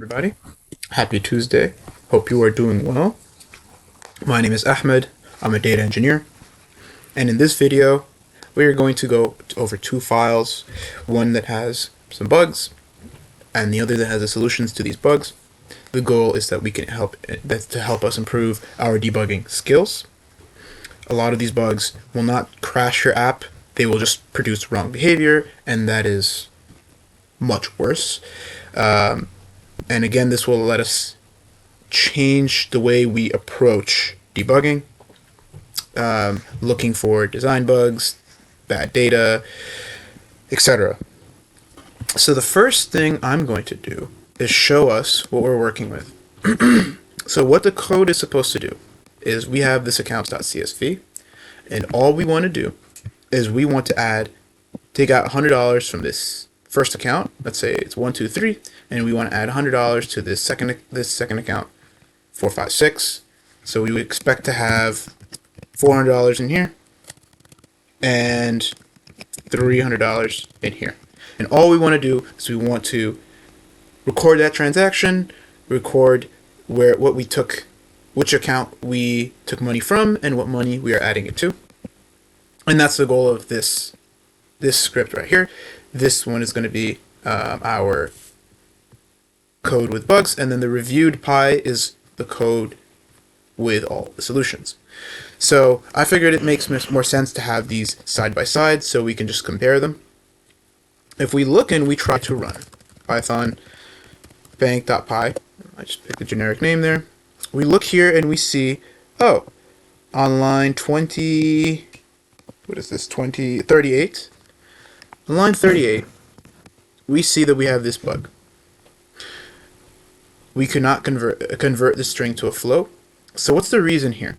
everybody. Happy Tuesday. Hope you are doing well. My name is Ahmed. I'm a data engineer. And in this video, we are going to go over two files, one that has some bugs and the other that has the solutions to these bugs. The goal is that we can help us improve our debugging skills. A lot of these bugs will not crash your app. They will just produce wrong behavior, and that is much worse. And again, this will let us change the way we approach debugging, looking for design bugs, bad data, etc. So the first thing I'm going to do is show us what we're working with. So what the code is supposed to do is we have this accounts.csv, and all we want to do is we want to take out $100 from this first account. Let's say it's 123, and we want to add $100 to this second account, 456. So we would expect to have $400 in here and $300 in here. And all we want to do is we want to record that transaction, record which account we took money from, and what money we are adding it to. And that's the goal of this script right here. This one is going to be our code with bugs, and then the reviewed pie is the code with all the solutions. So I figured it makes more sense to have these side by side so we can just compare them. If we look and we try to run Python bank.py, I just picked a generic name there. We look here and we see, on line 38. On line 38, we see that we have this bug. We could not convert the string to a float. So what's the reason here?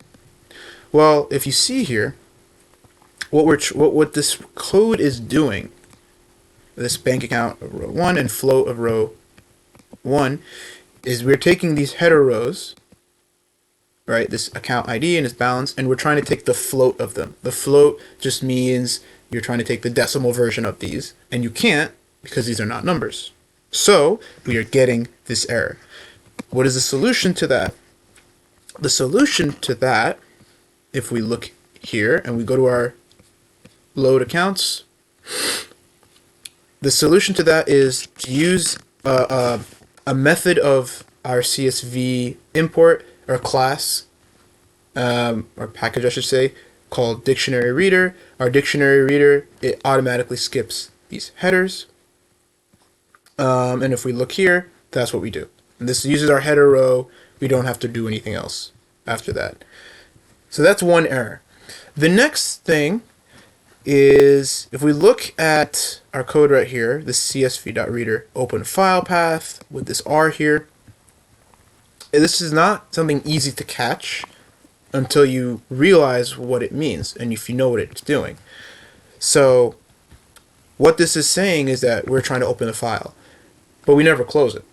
Well, if you see here, what this code is doing, this bank account of row 1 and float of row 1, is we're taking these header rows, right, this account ID and its balance, and we're trying to take the float of them. The float just means you're trying to take the decimal version of these, and you can't because these are not numbers. So we are getting this error. What is the solution to that? The solution to that, if we look here and we go to our load accounts, the solution to that is to use a method of our CSV import or class, or package I should say, called dictionary reader. Our dictionary reader, it automatically skips these headers. And if we look here, that's what we do. And this uses our header row. We don't have to do anything else after that. So that's one error. The next thing is, if we look at our code right here, the csv.reader open file path with this R here, this is not something easy to catch until you realize what it means and if you know what it's doing. So what this is saying is that we're trying to open a file, but we never close it.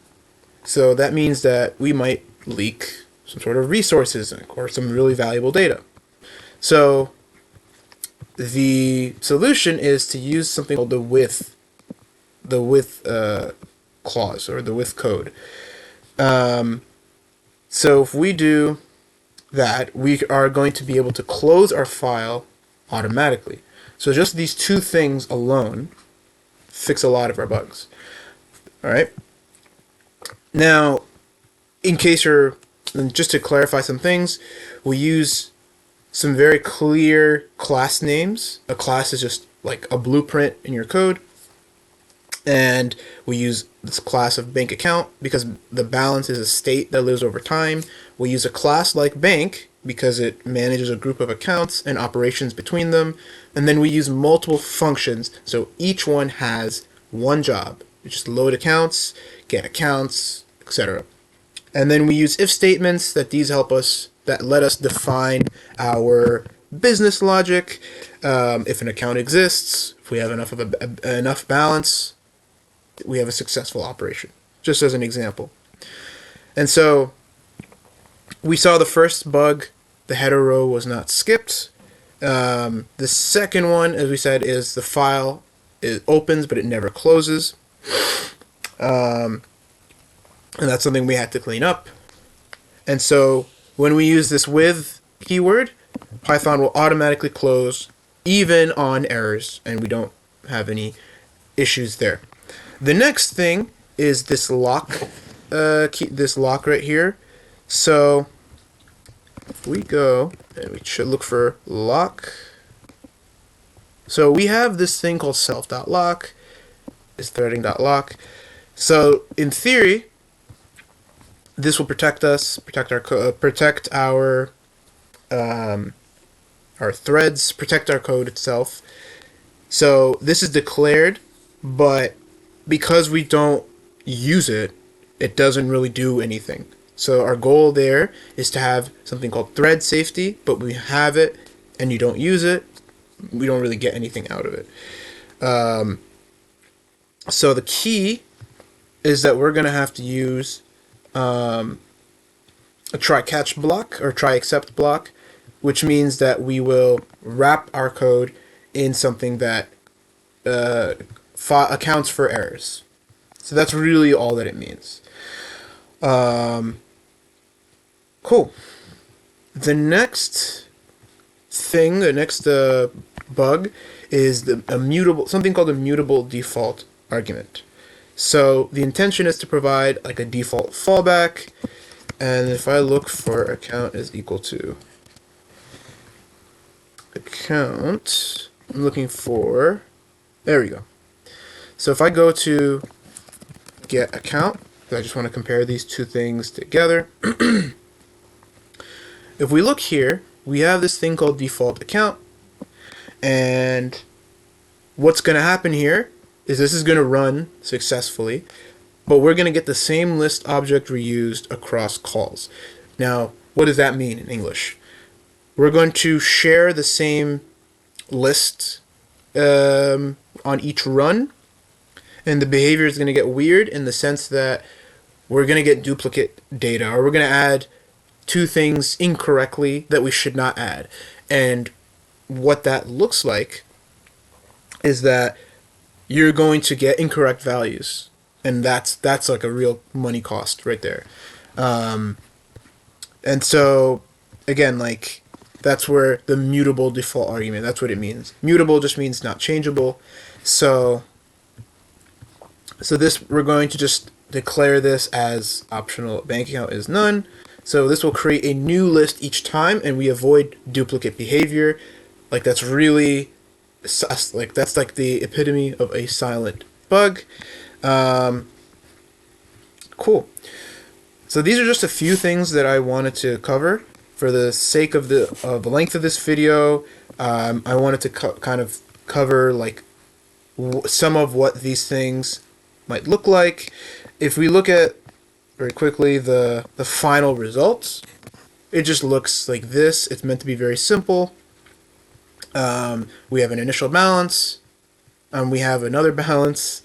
So that means that we might leak some sort of resources or some really valuable data. So the solution is to use something called the with clause, or the with code. So if we do that, we are going to be able to close our file automatically. So just these two things alone fix a lot of our bugs. All right. Now, just to clarify some things, we use some very clear class names. A class is just like a blueprint in your code. And we use this class of bank account because the balance is a state that lives over time. We use a class like bank because it manages a group of accounts and operations between them. And then we use multiple functions, so each one has one job. We just load accounts, get accounts, etc. And then we use if statements that let us define our business logic. If an account exists, if we have enough balance, we have a successful operation, just as an example. And so we saw the first bug, the header row was not skipped. The second one, as we said, is the file opens but it never closes. and that's something we had to clean up. And so when we use this with keyword, Python will automatically close even on errors, and we don't have any issues there. The next thing is this lock, this lock right here. So if we go, and we should look for lock. So we have this thing called self.lock, is threading.lock. So in theory, this will protect us, protect our threads, protect our code itself. So this is declared, but because we don't use it, it doesn't really do anything. So our goal there is to have something called thread safety, but we have it and you don't use it, we don't really get anything out of it. So the key is that we're going to have to use a try catch block or try except block, which means that we will wrap our code in something that accounts for errors. So that's really all that it means. Cool. The next thing, the next bug is a mutable, something called a mutable default argument. So the intention is to provide like a default fallback, and if I look for account is equal to account, I'm looking for, there we go. So if I go to get account, I just want to compare these two things together. If we look here, we have this thing called default account, and what's going to happen here is this is going to run successfully, but we're going to get the same list object reused across calls. Now, what does that mean in English? We're going to share the same list on each run, and the behavior is going to get weird in the sense that we're going to get duplicate data, or we're going to add two things incorrectly that we should not add. And what that looks like is that you're going to get incorrect values, and that's like a real money cost right there. And so again, like, that's where the mutable default argument, that's what it means. Mutable just means not changeable. So this, we're going to just declare this as optional bank account is none. So this will create a new list each time, and we avoid duplicate behavior. Like, that's really sus. Like, that's like the epitome of a silent bug. Cool. So these are just a few things that I wanted to cover. For the sake of the length of this video, I wanted to kind of cover like some of what these things might look like. If we look at very quickly the final results, it just looks like this. It's meant to be very simple. We have an initial balance, we have another balance,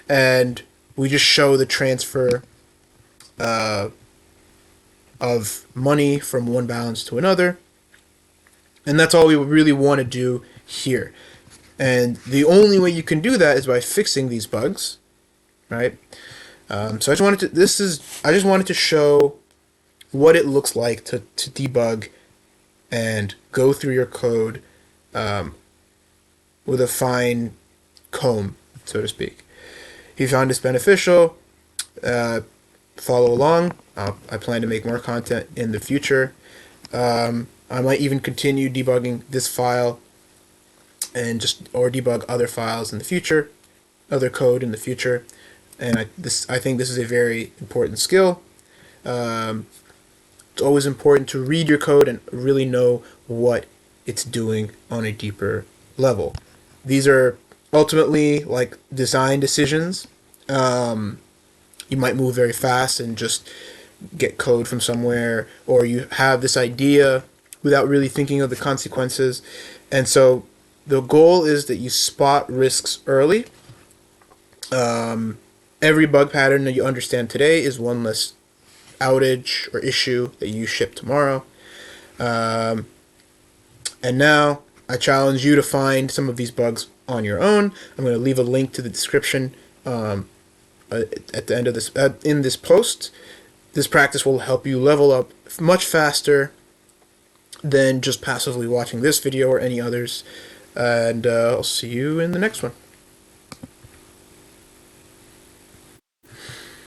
and we just show the transfer of money from one balance to another. And that's all we really want to do here. And the only way you can do that is by fixing these bugs, right? So I just wanted to show what it looks like to debug and go through your code with a fine comb, so to speak. If you found this beneficial, follow along. I plan to make more content in the future. I might even continue debugging this file or debug other files in the future, other code in the future. And I think this is a very important skill. It's always important to read your code and really know what it's doing on a deeper level. These are ultimately like design decisions. You might move very fast and just get code from somewhere, or you have this idea without really thinking of the consequences. And so the goal is that you spot risks early. Every bug pattern that you understand today is one less outage or issue that you ship tomorrow. And now I challenge you to find some of these bugs on your own. I'm going to leave a link to the description at the end of this in this post. This practice will help you level up much faster than just passively watching this video or any others. And I'll see you in the next one.